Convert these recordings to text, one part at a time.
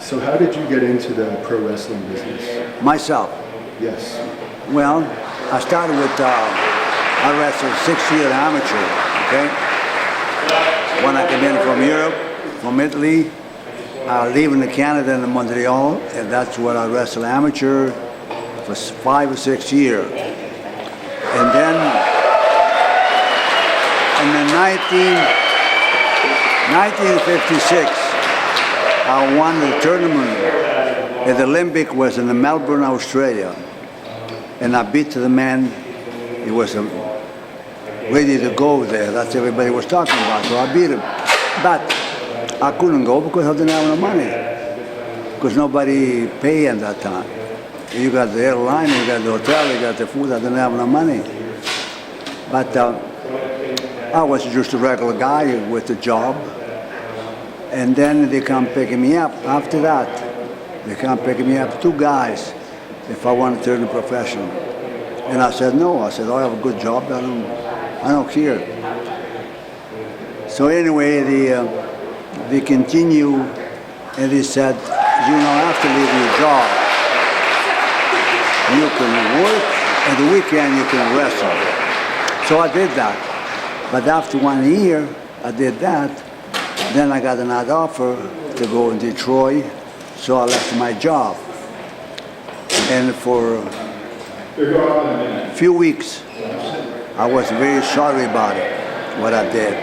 So how did you get into the pro wrestling business? Myself. Yes. Well, I started with, I wrestled 6 years amateur, okay? When I came in from Europe, from Italy, leaving to Canada and Montreal, and that's where I wrestled amateur for 5 or 6 years. And then in the 1956, I won the tournament at the Olympic, was in Melbourne, Australia. And I beat the man, he was ready to go there. That's what everybody was talking about, so I beat him. But I couldn't go because I didn't have no money. Because nobody paid at that time. You got the airline, you got the hotel, you got the food, I didn't have no money. But I was just a regular guy with a job. And then they come picking me up. After that, they come picking me up, 2 guys, if I want to turn professional. And I said, no. I said, I have a good job. I don't care. So anyway, they continue, and they said, you have to leave your job. You can work, and the weekend you can wrestle. So I did that. But after 1 year, I did that. Then I got another offer to go in Detroit, so I left my job. And for a few weeks, I was very sorry about it, what I did.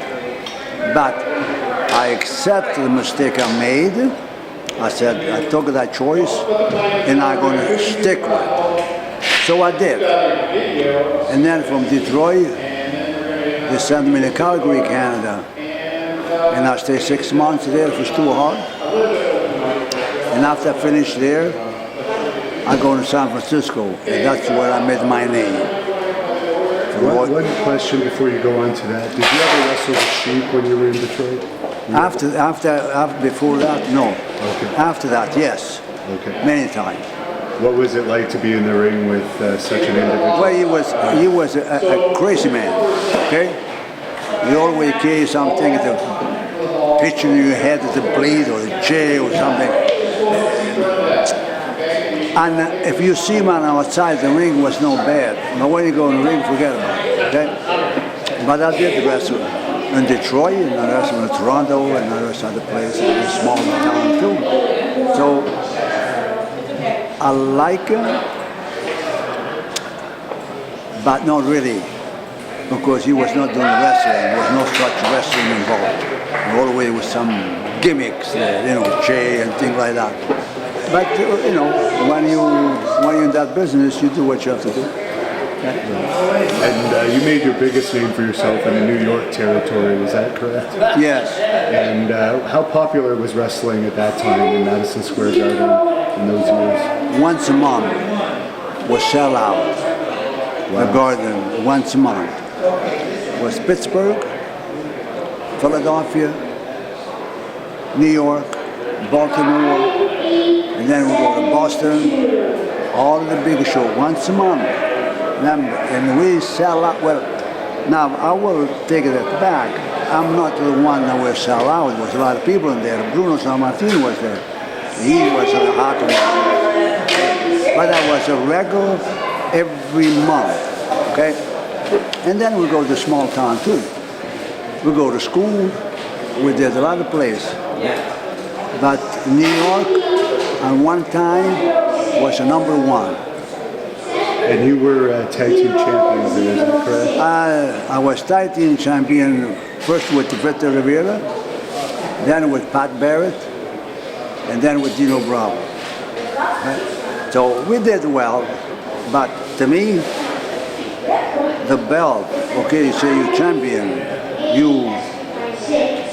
But I accept the mistake I made. I said, I took that choice, and I'm going to stick with it. So I did. And then from Detroit, they sent me to Calgary, Canada. And I stayed 6 months there. It was too hard. And after I finished there, I go to San Francisco, and that's where I made my name. One question before you go on to that. Did you ever wrestle with Sheik when you were in Detroit? Before that, no. Okay. After that, yes. Okay. Many times. What was it like to be in the ring with such an individual? Well, he was a crazy man, okay? He always carried something to hit you in your head to bleed, or a chair or something. And if you see him on outside, the ring was no bad. But when you go in the ring, forget about it, okay? But I did wrestle in Detroit, and I wrestled in Toronto, and I wrestled other places, in a small town too. So I like him, but not really, because he was not doing wrestling. There was no such wrestling involved. Always with some gimmicks, chair and things like that. But when you're in that business, you do what you have to do. Okay? And you made your biggest name for yourself in the New York territory, is that correct? Yes. And how popular was wrestling at that time in Madison Square Garden in those years? Once a month was sell out. Wow. The Garden, once a month. Was Pittsburgh, Philadelphia, New York, Baltimore, and then we go to Boston, all the big shows, once a month. And we sell out. Well, now I will take it back. I'm not the one that will sell out. There was a lot of people in there. Bruno Sammartino was there. He was a hot one. But I was a regular every month, okay? And then we go to small town too. We go to school. We did a lot of places. But New York, at one time, was a #1. And you were tag team champions there, is that correct? I was tag team champion first with Victor Rivera, then with Pat Barrett, and then with Dino Bravo. So we did well, but to me, the belt, okay, you say you're champion, you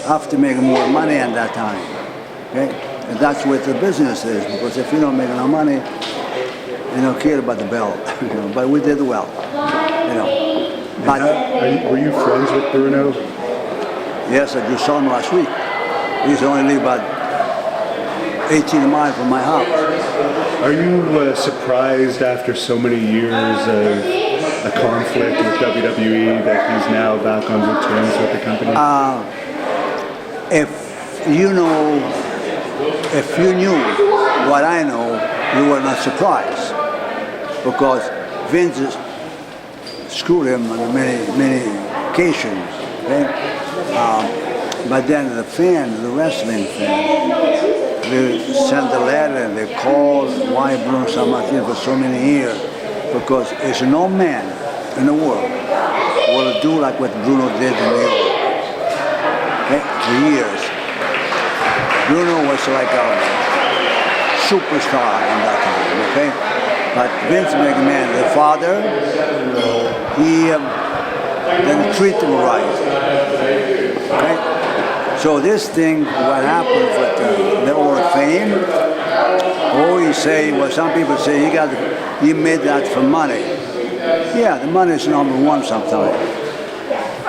have to make more money at that time, okay? And that's what the business is, because if you don't make no money, you don't care about the belt, but we did well, But were you friends with Bruno? Yes, I just saw him last week. He's only about 18 miles from my house. Are you surprised after so many years of a conflict with WWE that he's now back on good terms with the company? if you knew what I know, you were not surprised. Because Vince screwed him on many occasions. Okay? But then the wrestling fan, they sent a letter and they called why Bruno Sammartino for so many years. Because there's no man in the world will do like what Bruno did in New York. Okay? For years. Bruno was like a superstar in that time, okay? But Vince McMahon, the father, he didn't treat him right, okay? So this thing, what happened with the Hall of Fame, some people say he made that for money. Yeah, the money is number one sometimes.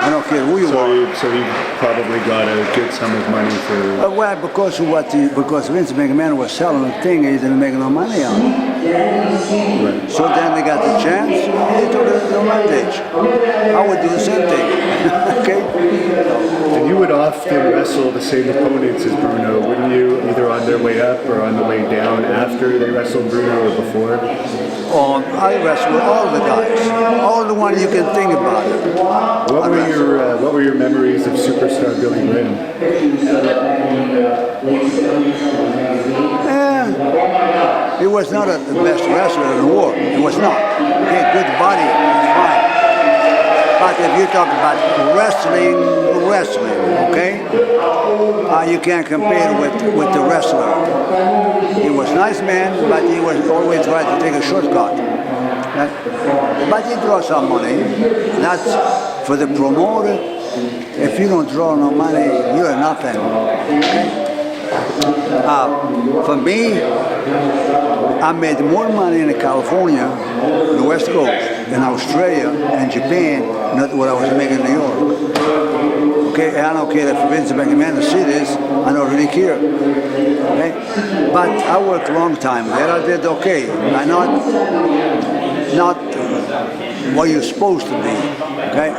I don't care who you are. So he probably got a good sum of money for... well, because Vince McMahon was selling the thing, he didn't make no money on it. Right. So then they got the chance, they took the advantage. I would do the same thing. Okay? And you would often wrestle the same opponents as Bruno, wouldn't you? Either on their way up or on the way down after they wrestled Bruno or before? I wrestled with all the guys, all the ones you can think about it. What were your memories of superstar Billy Graham? He was not the best wrestler in the world. He was not. He had good body, fine. But if you talk about wrestling, okay? You can't compare with the wrestler. He was a nice man, but he was always trying to take a shortcut. But he draws some money. That's for the promoter. If you don't draw no money, you're nothing. Okay? For me, I made more money in California, the West Coast, in Australia and Japan, not what I was making in New York. Okay, I don't care if Vince McMahon see this, I don't really care. Okay? But I worked a long time there, I did okay. I'm not what you're supposed to be, okay?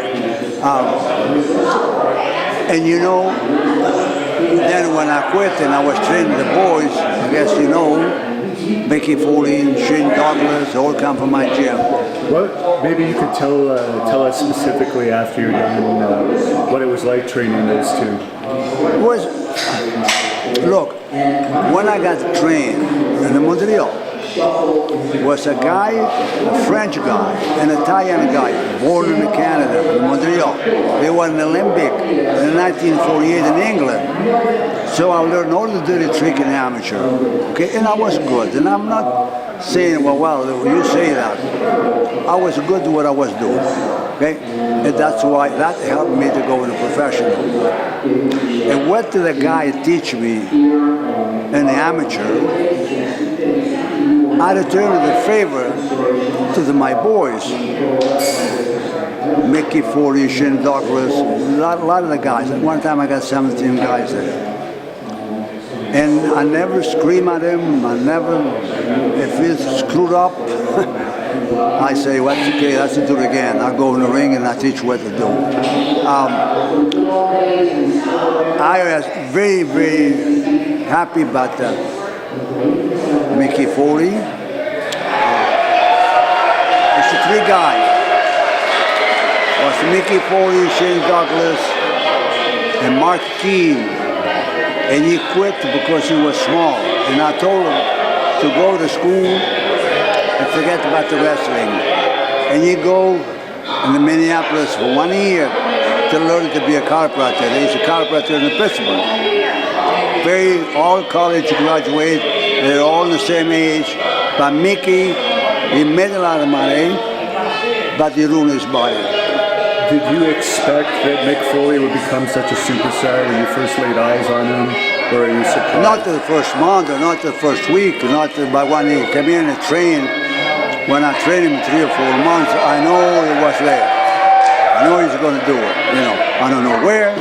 And you know, then when I quit and I was training the boys, I guess you know, Mickey Foley and Sheik Douglas, all come from my gym. Well, maybe you could tell us specifically after you're done what it was like training those two. Look, when I got trained in Montreal, was a guy, a French guy, an Italian guy, born in Canada, in Montreal. They won an Olympic in 1948 in England. So I learned all the dirty trick in amateur. Okay, and I was good. And I'm not saying, well, you say that. I was good at what I was doing. Okay, and that's why that helped me to go into professional. And what did the guy teach me in the amateur? I returned the favor to my boys. Mickey, Foley, Sheik Douglas, a lot of the guys. At one time I got 17 guys there. And I never scream at him, if he's screwed up, I say, well, that's okay, let's do it again. I go in the ring and I teach what to do. I was very, very happy about Mickey Foley. It's the three guys. It was Mickey Foley, Sheik Douglas, and Mark Keane. And he quit because he was small. And I told him to go to school and forget about the wrestling. And you go in Minneapolis for 1 year to learn to be a chiropractor. He's a chiropractor in Pittsburgh. All college graduates, they're all the same age. But Mickey, he made a lot of money, but he ruined his body. Did you expect that Mick Foley would become such a superstar when you first laid eyes on him, or are you surprised? Not the first month, or not the first week, but when he came in and trained. When I trained him 3 or 4 months, I know he was there. I know he's going to do it. You know, I don't know where,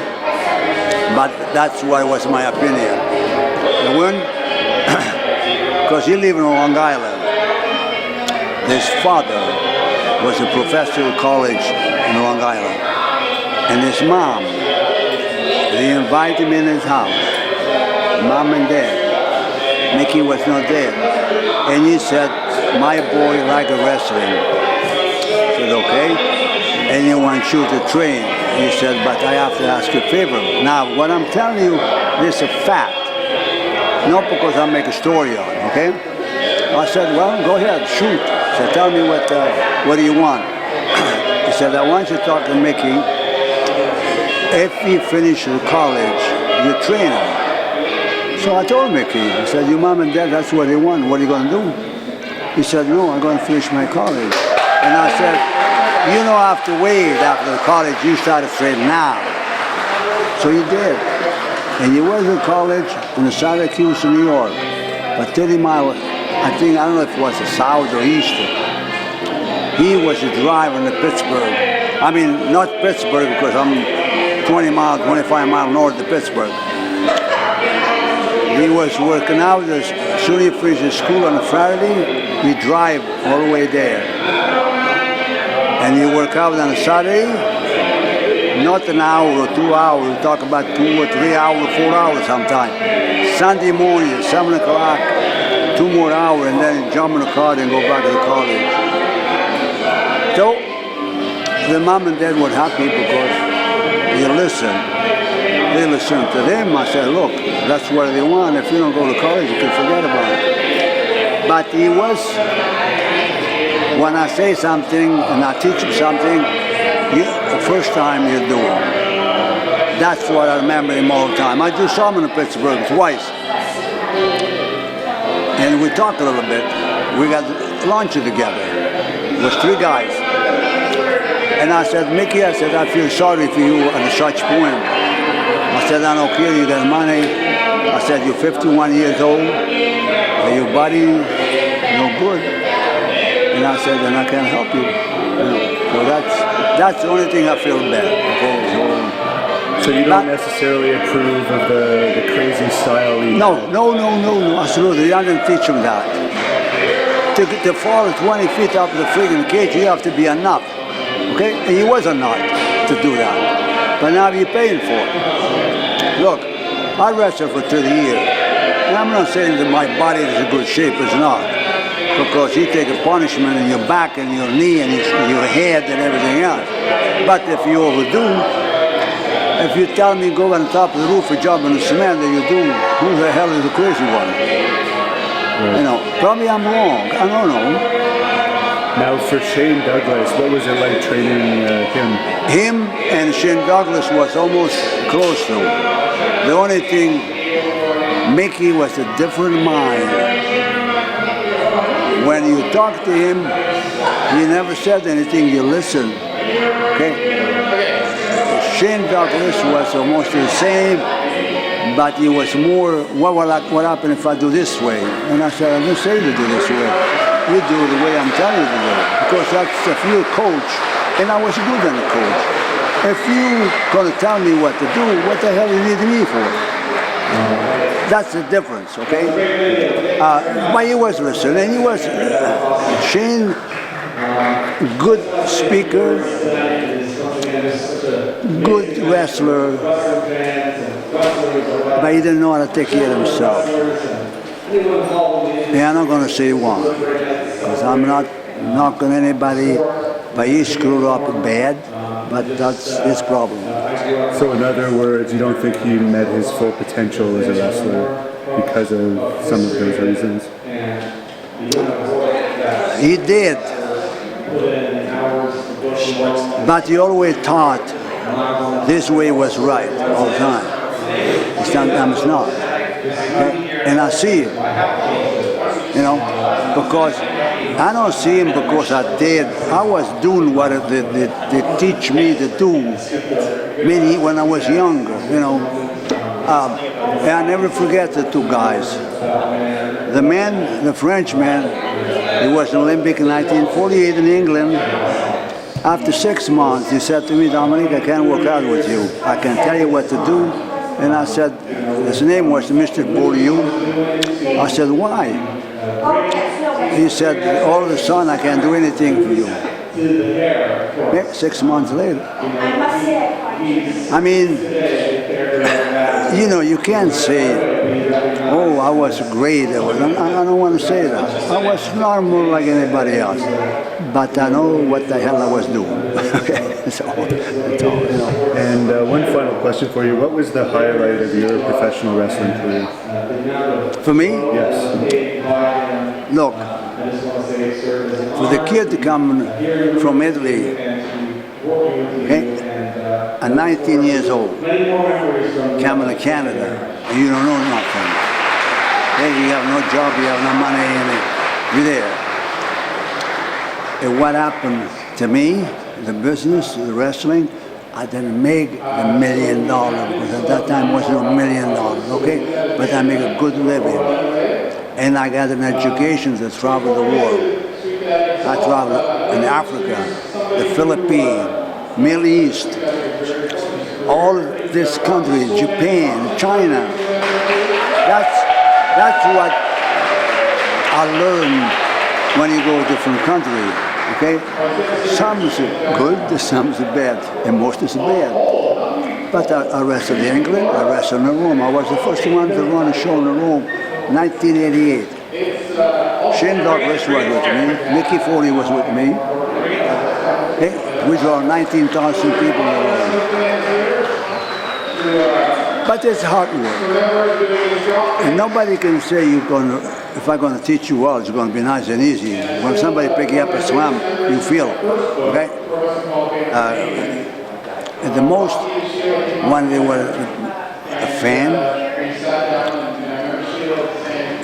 but that's what was my opinion. And when, because he lived in Long Island, his father was a professor at college in Long Island. And his mom, they invited him in his house, mom and dad. Mickey was not there. And he said, my boy like wrestling. I said, okay. And he wants you to train. He said, but I have to ask you a favor. Now, what I'm telling you, this is a fact. Not because I make a story on it, okay? I said, well, go ahead, shoot. He said, tell me what do you want? He said, I want you to talk to Mickey. If he finishes college, you train him. So I told Mickey, I said, your mom and dad, that's what they want. What are you going to do? He said, no, I'm going to finish my college. And I said, you don't have to wait after the college. You start to train now. So he did. And he was in college in Syracuse, New York. But 30 miles, I don't know if it was the south or east. He was a driver in Pittsburgh. I mean, not Pittsburgh because I'm 20 miles, 25 miles north of Pittsburgh. He was working out as soon as he finished school on a Friday, he drive all the way there. And he work out on a Saturday, not an hour or 2 hours, we talk about 2 or 3 hours, 4 hours sometimes. Sunday morning at 7 o'clock, 2 more hours, and then jump in the car and go back to the college. So, the mom and dad were happy because they listened. They listened to them. I said, look, that's what they want. If you don't go to college, you can forget about it. But he was, when I say something and I teach him something, the first time you do it. That's what I remember him all the time. I do some in Pittsburgh twice. And we talked a little bit. We got lunch together. It was 3 guys. And I said, Mickey, I said, I feel sorry for you at such point. I said, I don't care, you got money. I said, you're 51 years old. Your body no good. And I said, and I can't help you. So that's the only thing I feel bad. Okay? So you don't necessarily approve of the crazy style either? No, absolutely. I didn't teach him that. To fall 20 feet up the friggin' cage, you have to be a nut. Okay? And he was a nut to do that. But now you're paying for it. Look, I wrestled for 30 years. And I'm not saying that my body is in good shape. It's not. Because you take a punishment in your back and your knee and your head and everything else. But if you overdo, if you tell me go on top of the roof and jump in the cement that you do, who the hell is the crazy one? Right. You know, probably I'm wrong. I don't know. Now for Shane Douglas, what was it like training him? Him and Shane Douglas was almost close to. The only thing, Mickey was a different mind. When you talk to him, he never said anything, you listen. Okay? Shane Douglas was almost the same, but he was more, what happened if I do this way? And I said, I didn't say to do this way. You do the way I'm telling you to do it. Because that's if you're a coach, and I was good than a coach. If you're going to tell me what to do, what the hell you need me for? That's the difference, okay? But he was listening. He was, Shane, good speaker, good wrestler, but he didn't know how to take care of himself. And I'm not going to say one, because I'm not knocking anybody, but he screwed up bad, but that's his problem. So in other words, you don't think he met his full potential as a wrestler because of some of those reasons? He did. But he always thought this way was right all the time. Sometimes not. Okay? And I see it. You know, because I don't see him because I did. I was doing what they teach me to do. Maybe when I was younger, you know. And I never forget the 2 guys. The man, the Frenchman, he was an Olympic in 1948 in England. After 6 months, he said to me, Dominic, I can't work out with you. I can tell you what to do. And I said, his name was Mr. Beaulieu. I said, why? He said, all of a sudden, I can't do anything for you. 6 months later. I mean, you know, you can't say Oh, I was great. I don't want to say that. I was normal like anybody else. But I know what the hell I was doing. Okay, so, And one final question for you. What was the highlight of your professional wrestling career? For me? Yes. Look, for the kid to come from Italy, okay, at 19 years old, coming to Canada, and you don't know nothing. Hey, you have no job, you have no money, and you're there. And what happened to me, the business, the wrestling, I didn't make $1 million, because at that time it wasn't $1 million, okay? But I make a good living. And I got an education to travel the world. I traveled in Africa, the Philippines, Middle East, all this country, Japan, China. That's what I learned when you go to different countries. Okay, some is good, some is bad, and most is bad. But I wrestled in England, I wrestled in Rome. I was the first one to run a show in Rome, 1988. Shane Douglas was with me, Mickey Foley was with me. Okay, we draw 19,000 people in Rome. But it's hard work. And nobody can say if I'm going to teach you well, it's going to be nice and easy. When somebody pick you up a slam, you feel it, okay? At the most, when they were a fan,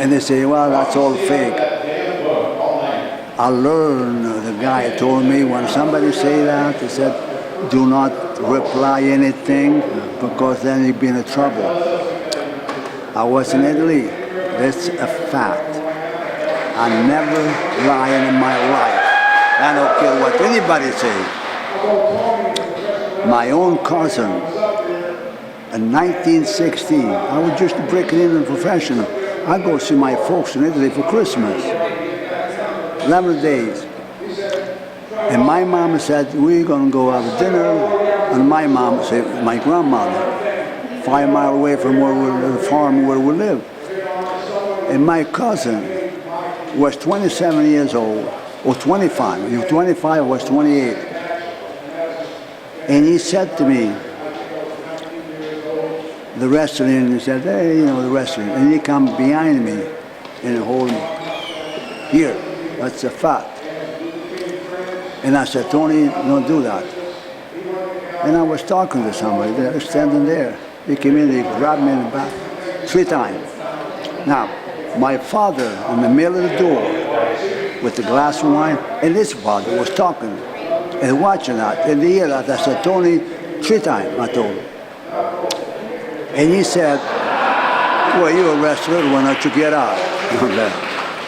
and they say, well, that's all fake. I learned, the guy told me, when somebody say that, he said, do not reply anything, because then you'll be in trouble. I was in Italy. That's a fact. I never lied in my life. I don't care what anybody says. My own cousin, in 1960, I was just breaking in a professional. I go see my folks in Italy for Christmas. 11 days. And my mom said, we're going to go have dinner. And my mom said, my grandmother, 5 miles away from the farm where we live. And my cousin was 27 years old, or 25. He was 25, was 28. And he said to me, the wrestling, he said, hey, the wrestling. And he come behind me and hold me. Here, that's a fact. And I said, Tony, don't do that. And I was talking to somebody, they're standing there. He came in, he grabbed me in the back 3 times. Now, my father in the middle of the door with the glass of wine, and his father was talking and watching that. And he heard that. I said, Tony, 3 times, I told him. And he said, well, you're a wrestler, why don't you get out?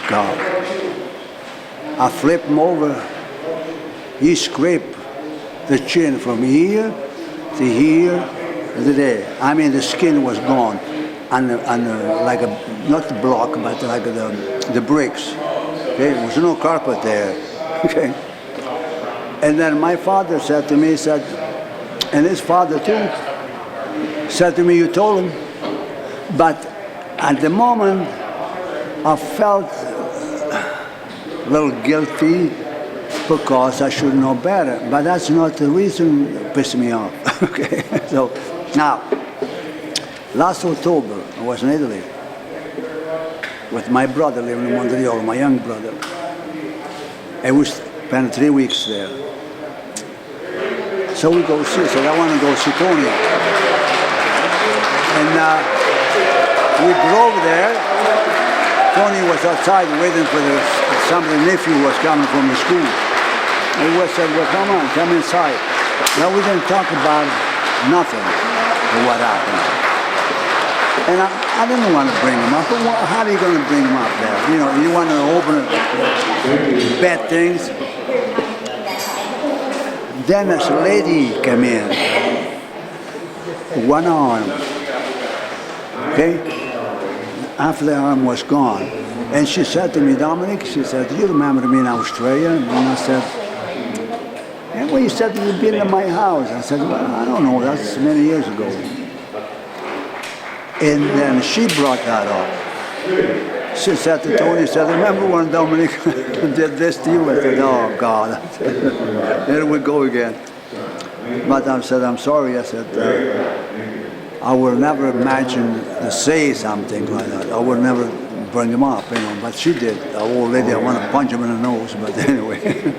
God. I flipped him over. He scraped the chin from here to here to there. I mean, the skin was gone. And like not the block, but like the bricks. Okay, there was no carpet there. Okay. And then my father said to me, he said, and his father too, said to me, you told him. But at the moment, I felt a little guilty because I should know better. But that's not the reason that pissed me off. Okay. So now, last October, I was in Italy with my brother living in Montreal, my young brother. And we spent 3 weeks there. So we go see, I said, I want to go see Tony. And we drove there. Tony was outside waiting for some of the nephew was coming from the school. And we said, well, come inside. Now we didn't talk about nothing of what happened. And I didn't want to bring him up. But how are you going to bring him up there? You want to open bad things. Then this lady came in, one arm, okay? After the arm was gone. And she said to me, Dominic, she said, do you remember me in Australia? And I said, and when you said you've been in my house, I said, well, I don't know, that's many years ago. And then she brought that up. She said to Tony, she said, remember when Dominic did this to you? I said, oh, God. Here we go again. But I said, I'm sorry. I said, I will never imagine to say something like that. I would never bring him up, you know. But she did. The old lady, I want to punch him in the nose, but anyway.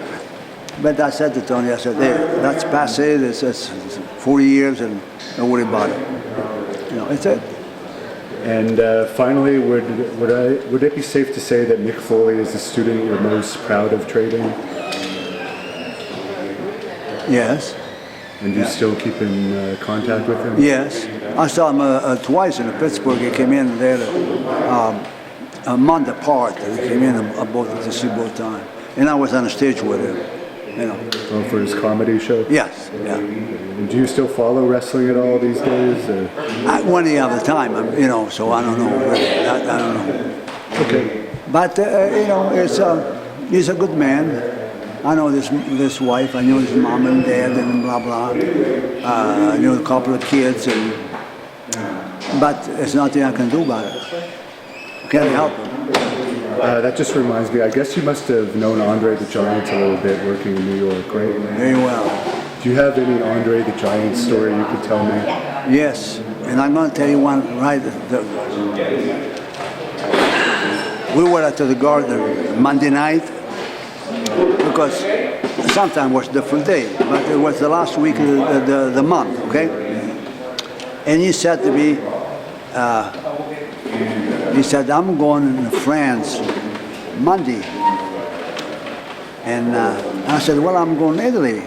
But I said to Tony, I said, hey, that's passé. This is 40 years, and don't worry about it. You know, it's it. And finally, would it be safe to say that Mick Foley is the student you're most proud of trading? Yes. And you still keep in contact with him? Yes. I saw him twice in Pittsburgh. He came in there a month apart. He came in both to see both times. And I was on the stage with him, you know. Oh, for his comedy show? Yes, yeah. And do you still follow wrestling at all these days? When do you have the time, you know, so I don't know. Really. I don't know. Okay. But, you know, he's a good man. I know this wife, I knew his mom and dad and blah, blah. I knew a couple of kids, but there's nothing I can do about it. Can't help him. That just reminds me, I guess you must have known Andre the Giant a little bit working in New York, right? Very well. Do you have any Andre the Giant story you could tell me? Yes, and I'm going to tell you one right. We were at the Garden Monday night, because sometimes was a different day, but it was the last week of the month, okay? And he said to me, he said, I'm going to France Monday. And I said, well, I'm going to Italy.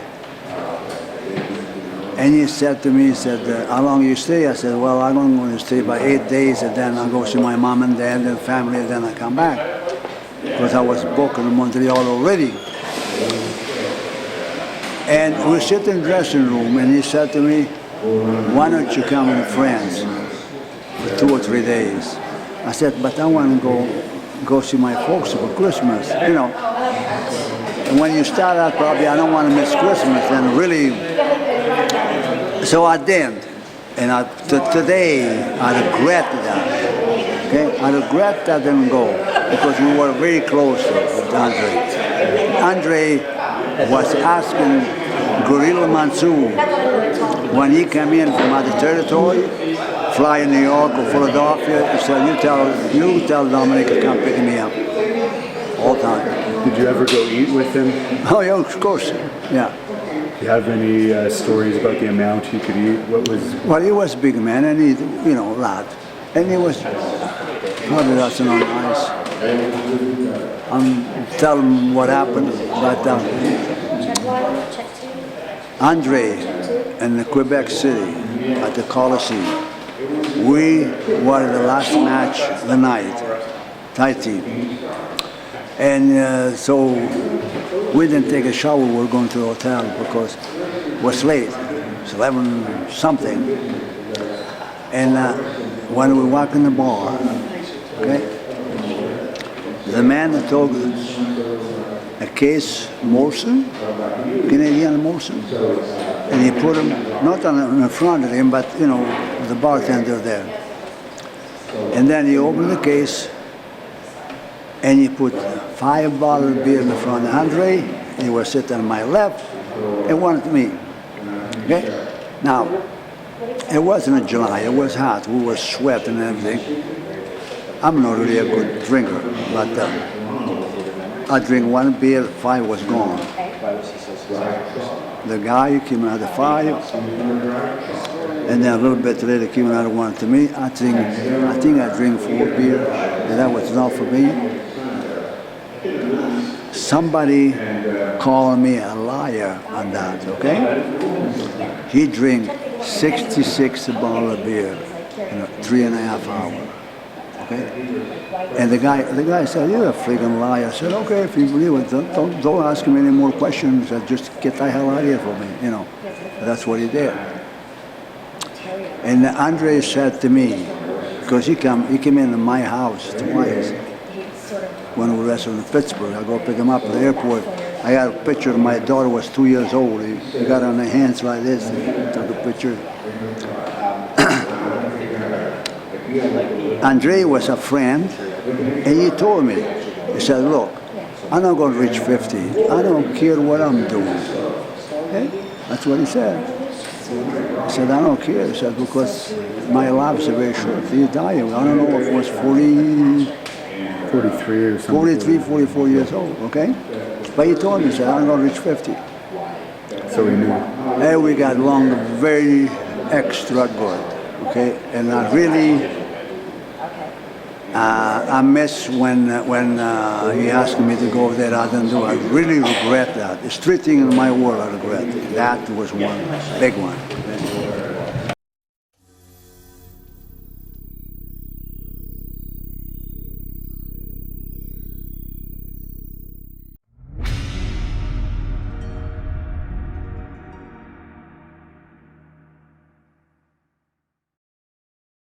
And he said to me, he said, how long you stay? I said, well, I'm going to stay about 8 days, and then I'll go see my mom and dad and family, and then I come back. Because I was booked in Montreal already. And we sit in the dressing room, and he said to me, why don't you come to France for 2 or 3 days? I said, but I want to go see my folks for Christmas, you know. And when you start out, probably, I don't want to miss Christmas, and really, so I didn't. And today, I regret that, okay? I regret that I didn't go, because we were very close with Andre. Andre was asking Gorilla Monsoon, when he came in from other territory, fly in New York or Philadelphia, he said, you tell Dominic to come pick me up all the time. Did you ever go eat with him? Oh, yeah, of course, yeah. Do you have any stories about the amount he could eat? What was? Well, he was a big man, and he, you know, a lot. And he was, probably that's not nice. I'm telling what happened, but Andre in Quebec City at the Coliseum, we were the last match of the night, tag team. And so we didn't take a shower, we were going to the hotel because it was late, it's 11 something. And when we walk in the bar, okay, the man that took a case Molson, Canadian Molson, and he put him not on the front of him, but you know, the bartender there. And then he opened the case, and he put 5 bottles of beer in the front of Andre. He was sitting on my left, and one to me. Okay. Now, it wasn't in July. It was hot. We were sweating and everything. I'm not really a good drinker, but I drink 1 beer, 5 was gone. The guy came out of 5, and then a little bit later came out of 1 to me. I think I drink 4 beer, and that was enough for me. Somebody called me a liar on that, okay? He drank 66 bottles of beer in 3.5 hours. Okay? And the guy said, "You're a freaking liar." I said, "Okay, if you believe it, don't ask him any more questions. Just get the hell out of here for me, you know." That's what he did. And Andre said to me, because he came into my house twice when we wrestled in Pittsburgh. I go pick him up at the airport. I got a picture of my daughter was 2 years old. He got on the hands like this and took a picture. Andre was a friend, and he told me, he said, look, I'm not going to reach 50. I don't care what I'm doing. Okay? That's what he said. He said, I don't care. He said, because my life is very short. He died, I don't know if it was 43 or something. 43, 44 years old, okay? But he told me, he said, I'm going to reach 50. So he knew. And we got along very extra good, okay? And I really, I miss when he asked me to go over there. I didn't do it. I really regret that. There's three things in my world I regret. That was one big one.